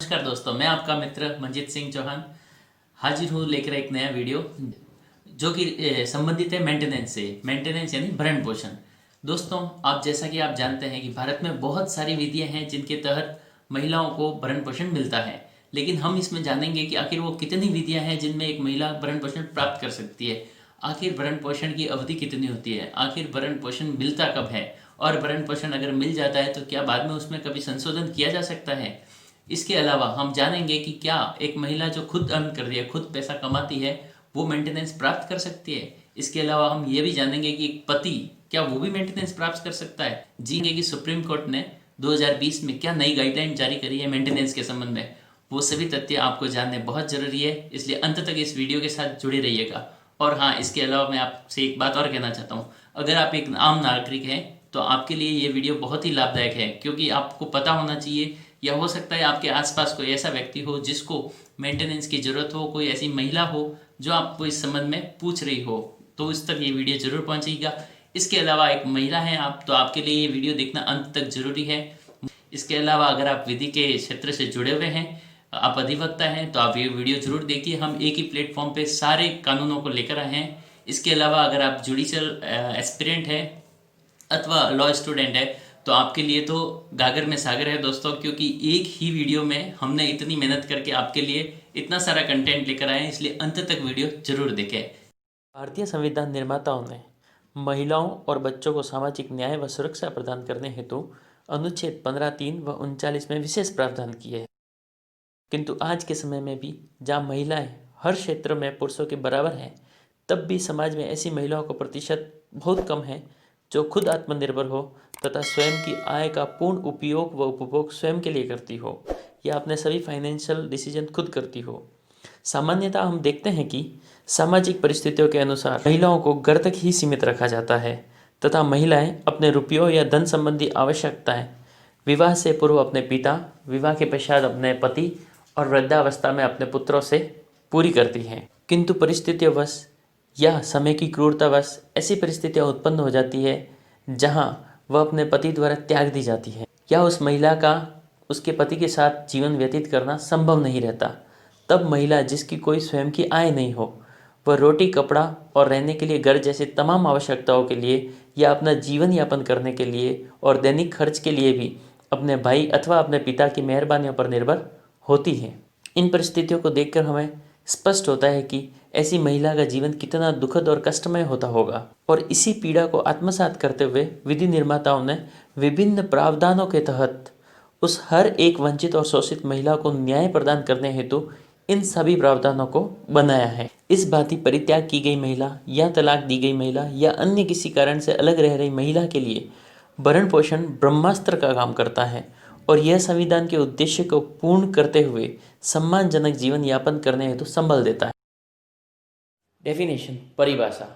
नमस्कार दोस्तों, मैं आपका मित्र मंजीत सिंह चौहान हाजिर हूँ लेकर एक नया वीडियो जो कि संबंधित है मेंटेनेंस से। मेंटेनेंस यानी भरण पोषण। दोस्तों, आप जैसा कि आप जानते हैं कि भारत में बहुत सारी विधियां हैं जिनके तहत महिलाओं को भरण पोषण मिलता है, लेकिन हम इसमें जानेंगे कि आखिर वो कितनी विधियां हैं जिनमें एक महिला भरण पोषण प्राप्त कर सकती है। आखिर भरण पोषण की अवधि कितनी होती है, आखिर भरण पोषण मिलता कब है, और भरण पोषण अगर मिल जाता है तो क्या बाद में उसमें कभी संशोधन किया जा सकता है। इसके अलावा हम जानेंगे कि क्या एक महिला जो खुद अर्न कर रही है, खुद पैसा कमाती है, वो मेंटेनेंस प्राप्त कर सकती है। इसके अलावा हम ये भी जानेंगे कि एक पति क्या वो भी मेंटेनेंस प्राप्त कर सकता है। जी कि सुप्रीम कोर्ट ने 2020 में क्या नई गाइडलाइन जारी करी है मेंटेनेंस के संबंध में, वो सभी तथ्य आपको जानने बहुत जरूरी है, इसलिए अंत तक इस वीडियो के साथ जुड़े रहिएगा। और हाँ, इसके अलावा मैं आपसे एक बात और कहना चाहता हूँ, अगर आप एक आम नागरिक हैं तो आपके लिए ये वीडियो बहुत ही लाभदायक है, क्योंकि आपको पता होना चाहिए, या हो सकता है आपके आसपास कोई ऐसा व्यक्ति हो जिसको मेंटेनेंस की जरूरत हो, कोई ऐसी महिला हो जो आपको इस संबंध में पूछ रही हो, तो इस तक ये वीडियो जरूर पहुंचेगा। इसके अलावा एक महिला हैं आप, तो आपके लिए ये वीडियो देखना अंत तक जरूरी है। इसके अलावा अगर आप विधि के क्षेत्र से जुड़े हुए हैं, आप अधिवक्ता हैं, तो आप ये वीडियो जरूर देखिए। हम एक ही प्लेटफॉर्म पे सारे कानूनों को लेकर आए हैं। इसके अलावा अगर आप जुडिशियल एस्पिरेंट है अथवा लॉ स्टूडेंट है, तो आपके लिए तो गागर में सागर है दोस्तों, क्योंकि एक ही वीडियो में हमने इतनी मेहनत करके आपके लिए इतना सारा कंटेंट लेकर आए हैं, इसलिए अंत तक वीडियो जरूर देखें। भारतीय संविधान निर्माताओं ने महिलाओं और बच्चों को सामाजिक न्याय व सुरक्षा प्रदान करने हेतु अनुच्छेद 15, 3 व 39 में विशेष प्रावधान किए हैं। किंतु आज के समय में भी जहाँ महिलाएं हर क्षेत्र में पुरुषों के बराबर हैं, तब भी समाज में ऐसी महिलाओं का प्रतिशत बहुत कम है जो खुद आत्मनिर्भर हो तथा स्वयं की आय का पूर्ण उपयोग व उपभोग स्वयं के लिए करती हो, या अपने सभी फाइनेंशियल डिसीजन खुद करती हो। सामान्यतः हम देखते हैं कि सामाजिक परिस्थितियों के अनुसार महिलाओं को घर तक ही सीमित रखा जाता है तथा महिलाएं अपने रुपयों या धन संबंधी आवश्यकताएं विवाह से पूर्व अपने पिता, विवाह के पश्चात अपने पति और वृद्धावस्था में अपने पुत्रों से पूरी करती हैं। किंतु परिस्थितियोंवश या समय की क्रूरतावश ऐसी परिस्थितियां उत्पन्न हो जाती है जहां वह अपने पति द्वारा त्याग दी जाती है, या उस महिला का उसके पति के साथ जीवन व्यतीत करना संभव नहीं रहता। तब महिला जिसकी कोई स्वयं की आय नहीं हो, वह रोटी, कपड़ा और रहने के लिए घर जैसे तमाम आवश्यकताओं के लिए, या अपना जीवन यापन करने के लिए और दैनिक खर्च के लिए भी अपने भाई अथवा अपने पिता की मेहरबानियों पर निर्भर होती है। इन परिस्थितियों को देखकर हमें स्पष्ट होता है कि ऐसी महिला का जीवन कितना दुखद और कष्टमय होता होगा। और इसी पीड़ा को आत्मसात करते हुए विधि निर्माताओं ने विभिन्न प्रावधानों के तहत उस हर एक वंचित और शोषित महिला को न्याय प्रदान करने हेतु इन सभी प्रावधानों को बनाया है। इस भांति परित्याग की गई महिला या तलाक दी गई महिला या अन्य किसी कारण से अलग रह रही महिला के लिए भरण पोषण ब्रह्मास्त्र का काम करता है, और यह संविधान के उद्देश्य को पूर्ण करते हुए सम्मानजनक जीवन यापन करने हेतु संबल देता है। डेफिनेशन, परिभाषा।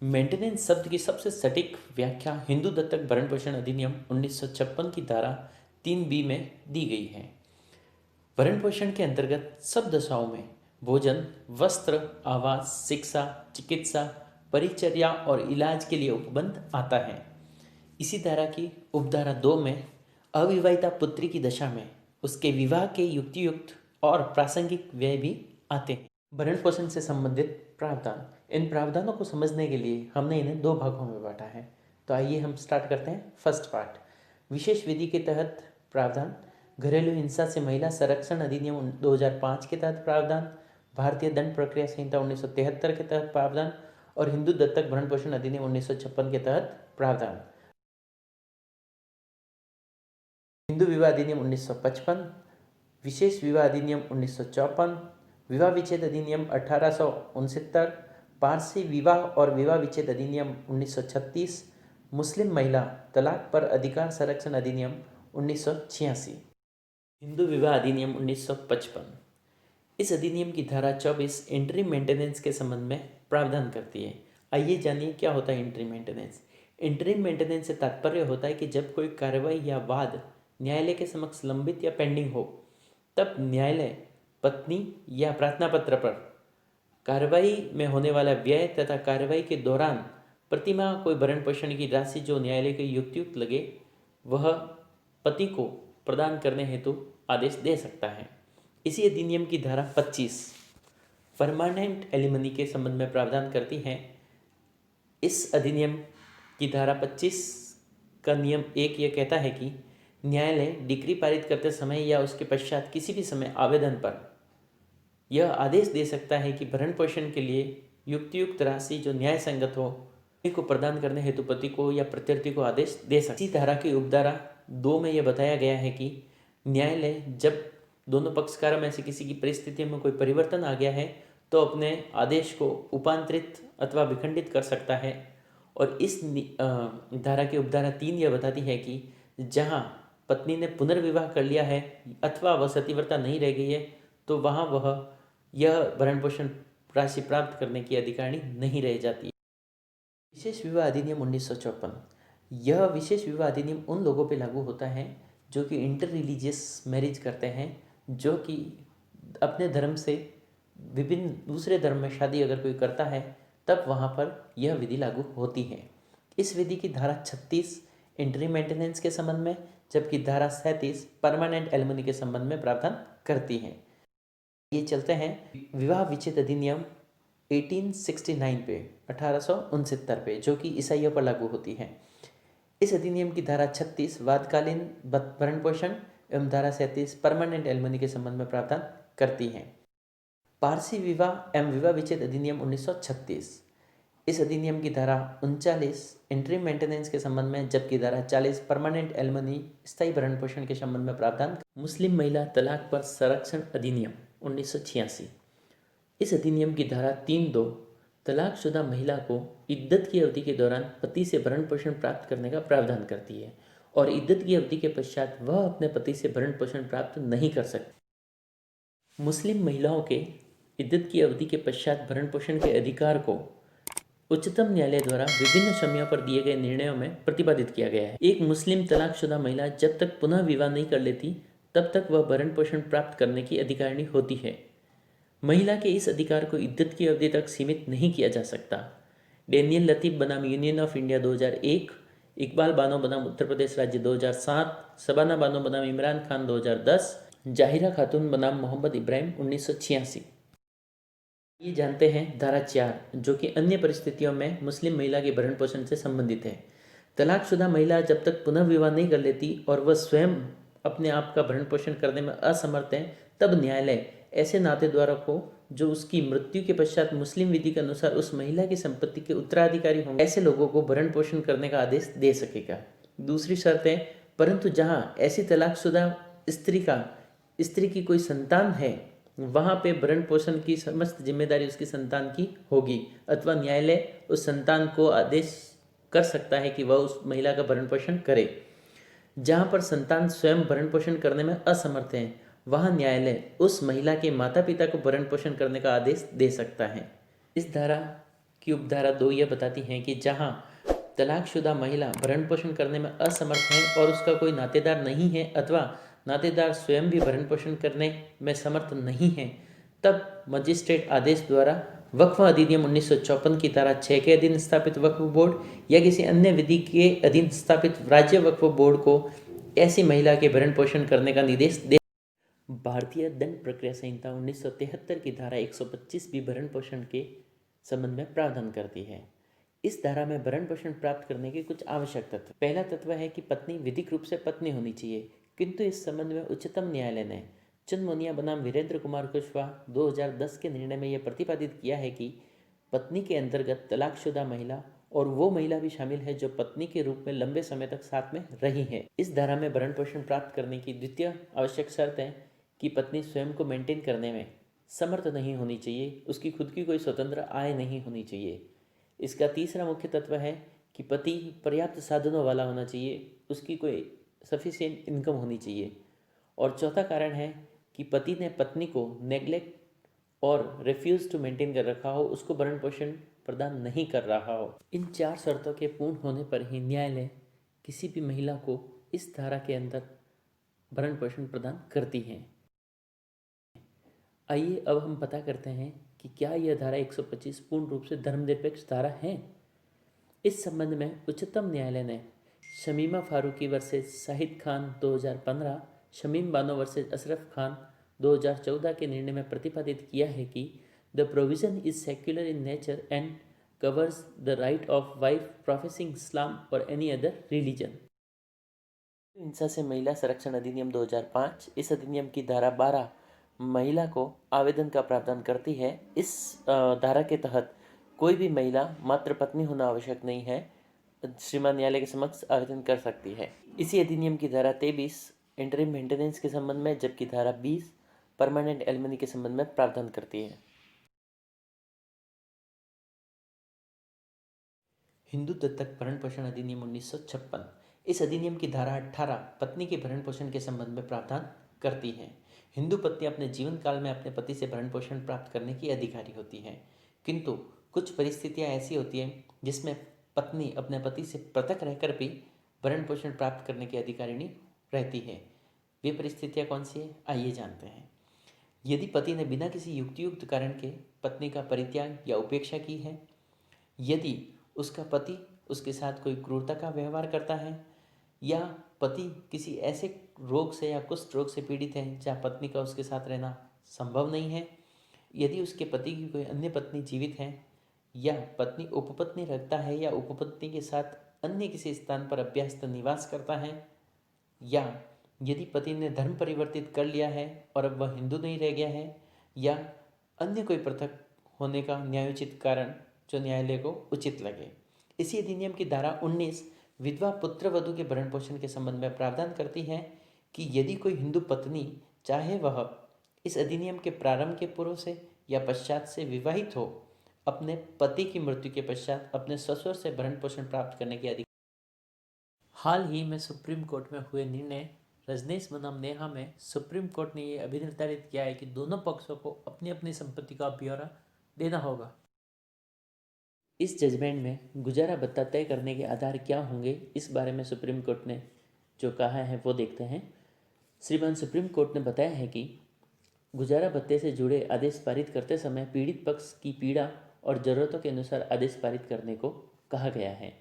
मेंटेनेंस शब्द की सबसे सटीक व्याख्या हिंदू दत्तक भरण पोषण अधिनियम 1956 की धारा 3B में दी गई है। भरण पोषण के अंतर्गत सब दशाओं में भोजन, वस्त्र, आवास, शिक्षा, चिकित्सा, परिचर्या और इलाज के लिए उपबंध आता है। इसी धारा की उपधारा 2 में अविवाहिता पुत्री की दशा में उसके विवाह के युक्तियुक्त और प्रासंगिक व्यय भी आते हैं। भरण पोषण से संबंधित प्रावधान। इन प्रावधानों को समझने के लिए हमने इन्हें 2 भागों में बांटा है। तो आइए हम स्टार्ट करते हैं। फर्स्ट पार्ट, विशेष विधि के तहत प्रावधान। घरेलू हिंसा से महिला संरक्षण अधिनियम 2005 के तहत प्रावधान, भारतीय दंड प्रक्रिया संहिता 1973 के तहत प्रावधान और हिंदू दत्तक भरण पोषण अधिनियम 1956 के तहत प्रावधान। हिंदू विवाह अधिनियम 1955, विशेष विवाह अधिनियम 1954, विवाह विच्छेद अधिनियम 1869, पारसी विवाह और विवाह विच्छेद अधिनियम 1936, मुस्लिम महिला तलाक पर अधिकार संरक्षण अधिनियम 1986। हिंदू विवाह अधिनियम 1955। इस अधिनियम की धारा 24 इंटरिम मेंटेनेंस के संबंध में प्रावधान करती है। आइए जानिए क्या होता है इंटरिम मेंटेनेंस। इंटरिम मेंटेनेंस से तात्पर्य होता है कि जब कोई कार्रवाई या वाद न्यायालय के समक्ष लंबित या पेंडिंग हो, तब न्यायालय पत्नी या प्रार्थना पत्र पर कार्रवाई में होने वाला व्यय तथा कार्रवाई के दौरान प्रतिमाह कोई भरण पोषण की राशि जो न्यायालय को युक्तियुक्त लगे, वह पति को प्रदान करने हेतु आदेश दे सकता है। इसी अधिनियम की धारा 25 परमानेंट एलिमनी के संबंध में प्रावधान करती है। इस अधिनियम की धारा 25 का नियम 1 यह कहता है कि न्यायालय डिक्री पारित करते समय या उसके पश्चात किसी भी समय आवेदन पर यह आदेश दे सकता है कि भरण पोषण के लिए युक्तियुक्त राशि जो न्याय संगत हो को प्रदान करने हेतु पति को या प्रत्यर्थी को आदेश दे सकता है। इसी धारा की उपधारा 2 में यह बताया गया है कि न्यायालय जब दोनों पक्षकारों में से किसी की परिस्थिति में कोई परिवर्तन आ गया है तो अपने आदेश को उपांतरित अथवा विखंडित कर सकता है। और इस धारा की उपधारा 3 यह बताती है कि जहाँ पत्नी ने पुनर्विवाह कर लिया है अथवा वह सतीव्रता नहीं रह गई है तो वहाँ वह यह भरण पोषण राशि प्राप्त करने की अधिकारिणी नहीं रह जाती। विशेष विवाह अधिनियम 1954 यह विशेष विवाह अधिनियम उन लोगों पर लागू होता है जो कि इंटर रिलीजियस मैरिज करते हैं, जो कि अपने धर्म से विभिन्न दूसरे धर्म में शादी अगर कोई करता है तब वहाँ पर यह विधि लागू होती है। इस विधि की धारा 36 इंटरी मेंटेनेंस के संबंध में, जबकि धारा 37 परमानेंट एलिमनी के संबंध में प्रावधान करती है। ये चलते हैं विवाह विच्छेद अधिनियम 1869 पे 1869 पे, जो कि ईसाइयों पर लागू होती है। इस अधिनियम की धारा 36 वादकालीन भरण पोषण एवं धारा 37 परमानेंट एलिमनी के संबंध में प्रावधान करती है। पारसी विवाह एवं विवाह विच्छेद अधिनियम 1936 इस अधिनियम की धारा 39 इंटरिम मेंटेनेंस के संबंध में, जबकि धारा 40 परमानेंट एलिमनी स्थायी भरण पोषण के संबंध में प्रावधान। मुस्लिम महिला तलाक पर संरक्षण अधिनियम 1986 इस अधिनियम की धारा 3(2) तलाकशुदा महिला को इद्दत की अवधि के दौरान पति से भरण पोषण प्राप्त करने का प्रावधान करती है और इद्दत की अवधि के पश्चात वह अपने पति से भरण पोषण प्राप्त नहीं कर सकती। मुस्लिम महिलाओं के इद्दत की अवधि के पश्चात भरण पोषण के अधिकार को उच्चतम न्यायालय द्वारा विभिन्न समयों पर दिए गए निर्णयों में प्रतिपादित किया गया है। एक मुस्लिम तलाकशुदा महिला जब तक पुनः विवाह नहीं कर लेती तब तक वह भरण पोषण प्राप्त करने की अधिकारिणी होती है। महिला के इस अधिकार को इद्दत की अवधि तक सीमित नहीं किया जा सकता। डेनियल लतीफ़ बनाम union of India 2001, Iqbal Bano बनाम उत्तर प्रदेश राज्य 2007, शबाना बानो बनाम इमरान खान 2010, जाहिरा खातून बनाम मोहम्मद इब्राहिम 1986। ये जानते हैं धारा 4, जो कि अन्य परिस्थितियों में मुस्लिम महिला के भरण पोषण से संबंधित है। तलाकशुदा महिला जब तक पुनः विवाह नहीं कर लेती और वह स्वयं अपने आप का भरण पोषण करने में असमर्थ है तब न्यायालय ऐसे नातेदारों को जो उसकी मृत्यु के पश्चात मुस्लिम विधि के अनुसार उस महिला की संपत्ति के उत्तराधिकारी होंगे, ऐसे लोगों को भरण पोषण करने का आदेश दे सकेगा। दूसरी शर्त है, परंतु जहां ऐसी तलाकशुदा स्त्री की कोई संतान है वहां पे भरण पोषण की समस्त जिम्मेदारी उसकी संतान की होगी अथवा न्यायालय उस संतान को आदेश कर सकता है कि वह उस महिला का भरण पोषण करे। जहां पर संतान स्वयं भरण पोषण करने में असमर्थ है वहां न्यायालय उस महिला के माता पिता को भरण पोषण करने का आदेश दे सकता है। इस धारा की उपधारा 2 यह बताती है कि जहां तलाकशुदा महिला भरण पोषण करने में असमर्थ है और उसका कोई नातेदार नहीं है अथवा नातेदार स्वयं भी भरण पोषण करने में समर्थ नहीं है, तब मजिस्ट्रेट आदेश द्वारा वक्फ अधिनियम 1954 की धारा 6 के अधीन स्थापित वक्फ बोर्ड या किसी अन्य विधि के अधीन स्थापित राज्य वक्फ बोर्ड को ऐसी महिला के भरण पोषण करने का निर्देश दे। भारतीय दंड प्रक्रिया संहिता 1973 की धारा 125 भी भरण पोषण के संबंध में प्रावधान करती है। इस धारा में भरण पोषण प्राप्त करने के कुछ आवश्यक तत्व। पहला तत्व है कि पत्नी विधिक रूप से पत्नी होनी चाहिए, किंतु इस संबंध में उच्चतम न्यायालय ने चंद बनाम वीरेंद्र कुमार कुशवाहा 2010 के निर्णय में यह प्रतिपादित किया है कि पत्नी के अंतर्गत तलाकशुदा महिला और वो महिला भी शामिल है जो पत्नी के रूप में लंबे समय तक साथ में रही है। इस धारा में भरण पोषण प्राप्त करने की द्वितीय आवश्यक शर्त है कि पत्नी स्वयं को मेंटेन करने में समर्थ नहीं होनी चाहिए, उसकी खुद की कोई स्वतंत्र आय नहीं होनी चाहिए। इसका तीसरा मुख्य तत्व है कि पति पर्याप्त साधनों वाला होना चाहिए, उसकी कोई सफिशिएंट इनकम होनी चाहिए। और चौथा कारण है कि पति ने पत्नी को नेग्लेक्ट और रिफ्यूज टू मेंटेन कर रखा हो, उसको भरण पोषण प्रदान नहीं कर रहा हो। इन 4 शर्तों के पूर्ण होने पर ही न्यायालय किसी भी महिला को इस धारा के अंदर भरण पोषण प्रदान करती है। आइए अब हम पता करते हैं कि क्या यह धारा 125 पूर्ण रूप से धर्मनिरपेक्ष धारा है। इस संबंध में उच्चतम न्यायालय ने शमीमा फारूकी वर्सेस शाहिद खान 2015, शमीम बानो वर्सेस अशरफ खान 2014 के निर्णय में प्रतिपादित किया है कि the provision is secular in nature and covers the right of wife professing Islam or any other religion. हिंसा से महिला संरक्षण अधिनियम 2005, इस अधिनियम की धारा 12 महिला को आवेदन का प्रावधान करती है। इस धारा के तहत कोई भी महिला मात्र पत्नी होना आवश्यक नहीं है, श्रीमान न्यायालय के समक्ष आवेदन कर सकती है। इसी अधिनियम की धारा 23 इंटरिम मेंटेनेंस के संबंध में, जबकि धारा 20 परमानेंट एलिमनी के संबंध में प्रावधान करती है। हिंदू दत्तक भरण पोषण अधिनियम 1956, इस अधिनियम की धारा 18 पत्नी के भरण पोषण के संबंध में प्रावधान करती है। हिंदू पत्नी अपने जीवन काल में अपने पति से भरण पोषण प्राप्त करने की अधिकारी होती है, किंतु कुछ परिस्थितियां ऐसी होती हैं जिसमें पत्नी अपने पति से पृथक रहकर भी भरण पोषण प्राप्त करने की अधिकारिणी रहती है। वे परिस्थितियां कौन सी है, आइए जानते हैं। यदि पति ने बिना किसी युक्तियुक्त कारण के पत्नी का परित्याग या उपेक्षा की है, यदि उसका पति उसके साथ कोई क्रूरता का व्यवहार करता है, या पति किसी ऐसे रोग से या कुष्ठ रोग से पीड़ित है जहाँ पत्नी का उसके साथ रहना संभव नहीं है, यदि उसके पति की कोई अन्य पत्नी जीवित है, या पत्नी उपपत्नी रखता है या उपपत्नी के साथ अन्य किसी स्थान पर अभ्यासतः निवास करता है, या यदि पति ने धर्म परिवर्तित कर लिया है और अब वह हिंदू नहीं रह गया है, या अन्य कोई पृथक होने का न्यायोचित कारण जो न्यायालय को उचित लगे। इसी अधिनियम की धारा 19 विधवा पुत्र वधू के भरण पोषण के संबंध में प्रावधान करती है कि यदि कोई हिंदू पत्नी चाहे वह इस अधिनियम के प्रारंभ के पूर्व से या पश्चात से विवाहित हो, अपने पति की मृत्यु के पश्चात अपने ससुर से भरण पोषण प्राप्त करने की अधिकार। हाल ही में सुप्रीम कोर्ट में हुए निर्णय रजनीश बनाम नेहा में सुप्रीम कोर्ट ने यह अभिनिर्धारित किया है कि दोनों पक्षों को अपनी अपनी संपत्ति का ब्यौरा देना होगा। इस जजमेंट में गुजारा भत्ता तय करने के आधार क्या होंगे, इस बारे में सुप्रीम कोर्ट ने जो कहा है वो देखते हैं। श्रीमान सुप्रीम कोर्ट ने बताया है कि गुजारा भत्ते से जुड़े आदेश पारित करते समय पीड़ित पक्ष की पीड़ा और ज़रूरतों के अनुसार आदेश पारित करने को कहा गया है।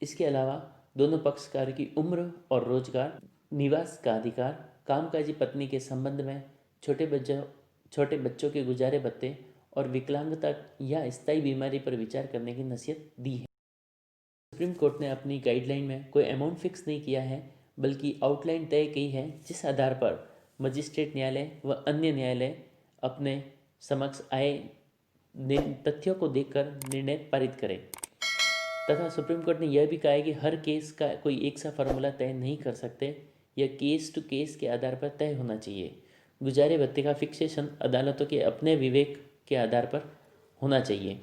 इसके अलावा दोनों पक्षकार की उम्र और रोजगार, निवास का अधिकार, कामकाजी पत्नी के संबंध में छोटे बच्चों के गुजारे भत्ते और विकलांगता या स्थायी बीमारी पर विचार करने की नसीहत दी है। सुप्रीम कोर्ट ने अपनी गाइडलाइन में कोई अमाउंट फिक्स नहीं किया है, बल्कि आउटलाइन तय की है जिस आधार पर मजिस्ट्रेट न्यायालय व अन्य न्यायालय अपने समक्ष आए तथ्यों को देखकर निर्णय पारित करें। तथा सुप्रीम कोर्ट ने यह भी कहा है कि हर केस का कोई एक सा फार्मूला तय नहीं कर सकते, यह केस टू केस के आधार पर तय होना चाहिए। गुजारे भत्ते का फिक्सेशन अदालतों के अपने विवेक के आधार पर होना चाहिए।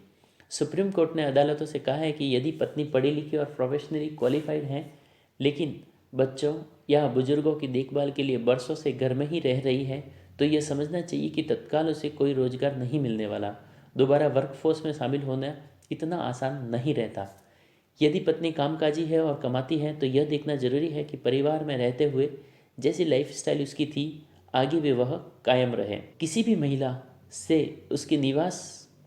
सुप्रीम कोर्ट ने अदालतों से कहा है कि यदि पत्नी पढ़ी लिखी और प्रोफेशनली क्वालिफाइड है, लेकिन बच्चों या बुजुर्गों की देखभाल के लिए बरसों से घर में ही रह रही है, तो यह समझना चाहिए कि तत्काल उसे कोई रोजगार नहीं मिलने वाला। दोबारा वर्कफोर्स में शामिल होना इतना आसान नहीं रहता। यदि पत्नी कामकाजी है और कमाती है, तो यह देखना जरूरी है कि परिवार में रहते हुए जैसी लाइफस्टाइल उसकी थी, आगे भी वह कायम रहे। किसी भी महिला से उसके निवास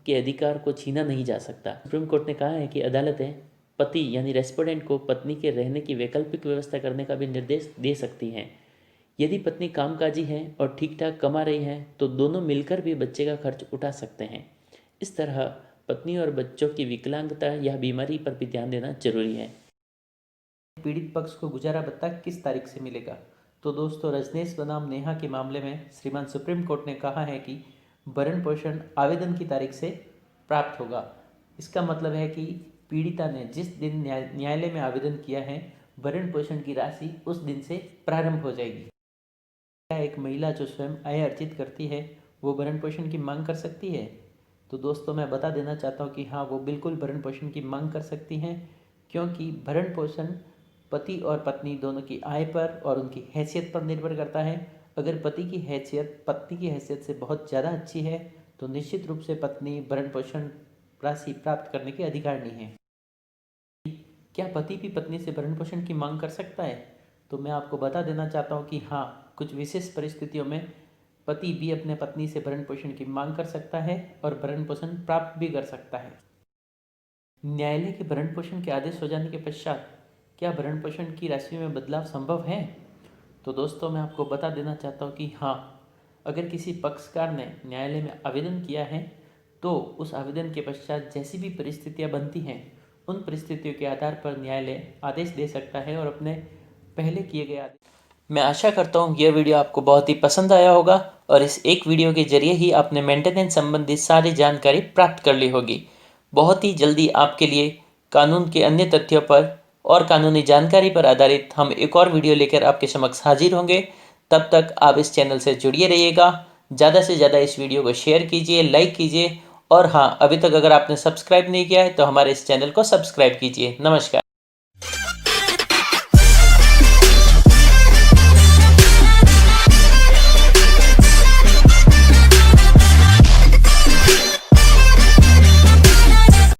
के अधिकार को छीना नहीं जा सकता। सुप्रीम कोर्ट ने कहा है कि अदालतें पति यानी रेस्पोंडेंट को पत्नी के रहने की वैकल्पिक व्यवस्था करने का भी निर्देश दे सकती हैं। यदि पत्नी कामकाजी है और ठीक ठाक कमा रही है, तो दोनों मिलकर भी बच्चे का खर्च उठा सकते हैं। इस तरह पत्नी और बच्चों की विकलांगता या बीमारी पर भी ध्यान देना जरूरी है। पीड़ित पक्ष को गुजारा भत्ता किस तारीख से मिलेगा? तो दोस्तों, रजनीश बनाम नेहा के मामले में श्रीमान सुप्रीम कोर्ट ने कहा है कि भरण पोषण आवेदन की तारीख से प्राप्त होगा। इसका मतलब है कि पीड़िता ने जिस दिन न्यायालय में आवेदन किया है, भरण पोषण की राशि उस दिन से प्रारंभ हो जाएगी। क्या एक महिला जो स्वयं आय अर्जित करती है वो भरण पोषण की मांग कर सकती है? तो दोस्तों, मैं बता देना चाहता हूँ कि हाँ, वो बिल्कुल भरण पोषण की मांग कर सकती हैं, क्योंकि भरण पोषण पति और पत्नी दोनों की आय पर और उनकी हैसियत पर निर्भर करता है। अगर पति की हैसियत पत्नी की हैसियत से बहुत ज़्यादा अच्छी है, तो निश्चित रूप से पत्नी भरण पोषण राशि प्राप्त करने की अधिकारिणी है। क्या पति भी पत्नी से भरण पोषण की मांग कर सकता है? तो मैं आपको बता देना चाहता हूँ कि हाँ, कुछ विशेष परिस्थितियों में पति भी अपने पत्नी से भरण पोषण की मांग कर सकता है और भरण पोषण प्राप्त भी कर सकता है। न्यायालय के भरण पोषण के आदेश हो जाने के पश्चात क्या भरण पोषण की राशि में बदलाव संभव है? तो दोस्तों, मैं आपको बता देना चाहता हूँ कि हाँ, अगर किसी पक्षकार ने न्यायालय में आवेदन किया है तो उस आवेदन के पश्चात जैसी भी परिस्थितियां बनती हैं उन परिस्थितियों के आधार पर न्यायालय आदेश दे सकता है और अपने पहले किए गए आदेश। मैं आशा करता हूँ यह वीडियो आपको बहुत ही पसंद आया होगा और इस एक वीडियो के जरिए ही आपने मेंटेनेंस संबंधित सारी जानकारी प्राप्त कर ली होगी। बहुत ही जल्दी आपके लिए कानून के अन्य तथ्यों पर और कानूनी जानकारी पर आधारित हम एक और वीडियो लेकर आपके समक्ष हाजिर होंगे। तब तक आप इस चैनल से जुड़िए रहिएगा। ज़्यादा से ज़्यादा इस वीडियो को शेयर कीजिए, लाइक कीजिए और हाँ, अभी तक अगर आपने सब्सक्राइब नहीं किया है तो हमारे इस चैनल को सब्सक्राइब कीजिए। नमस्कार।